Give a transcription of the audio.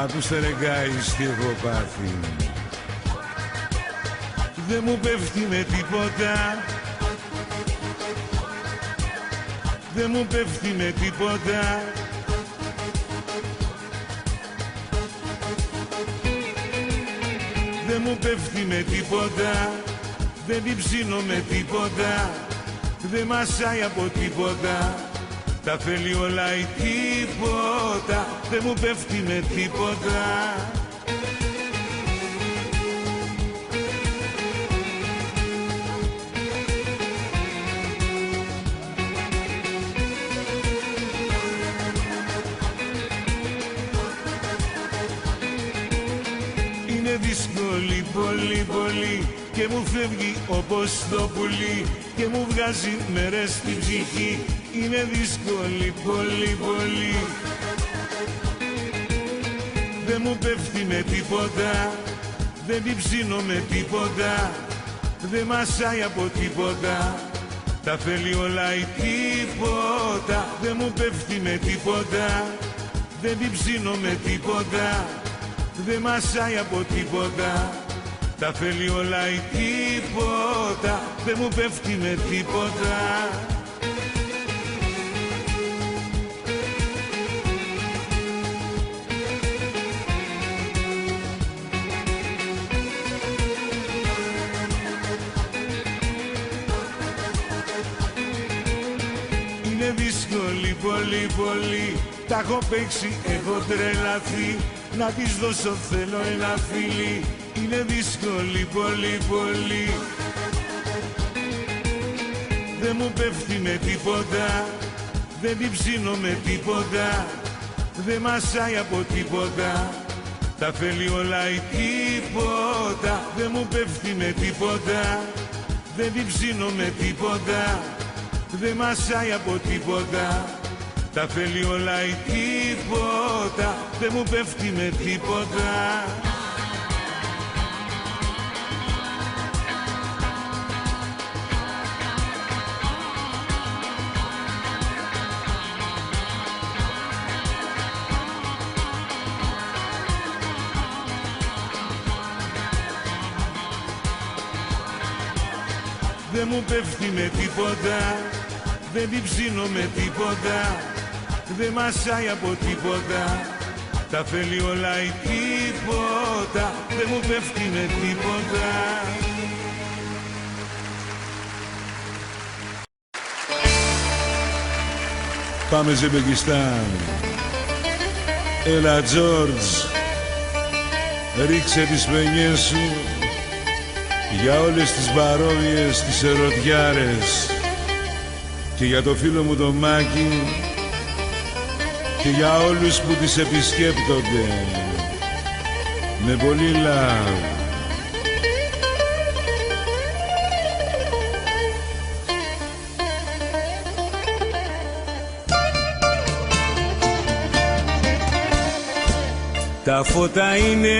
Ακούστε ρε guys τι έχω πάθει. Δεν μου πέφτει με τίποτα. Δεν μου πέφτει με τίποτα. Δεν μου πέφτει με τίποτα. Δεν την ψήνω με τίποτα. Δεν μασάει από τίποτα. Τα θέλει όλα ή τίποτα. Δεν μου πέφτει με τίποτα. Είναι δύσκολη πολύ πολύ και μου φεύγει όπως το πουλί και μου βγάζει μέρες στην ψυχή. Είναι δύσκολη πολύ πολύ. Δεν μου πέφτει με τίποτα. Δεν την ψήνω με τίποτα. Δεν μασάει από τίποτα. Τα θέλει όλα ή τίποτα. Δεν μου πέφτει με τίποτα. Δεν την ψήνω με τίποτα. Δεν μασάει από τίποτα. Τα θέλει όλα ή τίποτα. Δεν μου πέφτει με τίποτα. Είναι δύσκολη πολύ πολύ. Τα έχω παίξει, έχω τρελαθεί. Να της δώσω θέλω ένα φίλι. Είναι δύσκολη πολύ πολύ. Δεν μου πέφτει με τίποτα. Δεν την ψήνω με τίποτα. Δεν μασάει από τίποτα. Τα θέλει όλα ή τίποτα. Δεν μου πέφτει με τίποτα. Δεν την ψήνω με τίποτα. Δεν μασάει από τίποτα. Τα θέλει όλα ή τίποτα. Δεν μου πέφτει με τίποτα. Δεν μου πέφτει με τίποτα. Δεν την ψήνω με τίποτα. Δεν μασάει από τίποτα. Τα θέλει όλα ή τίποτα. Δεν μου πέφτει με τίποτα. Πάμε Ζεμπεκιστάν. Έλα Τζόρτζ. Ρίξε τις παινιές σου για όλες τις παρόμοιες τις ερωτιάρες και για το φίλο μου το Μάκη και για όλους που τις επισκέπτονται με πολύ love. Τα φώτα είναι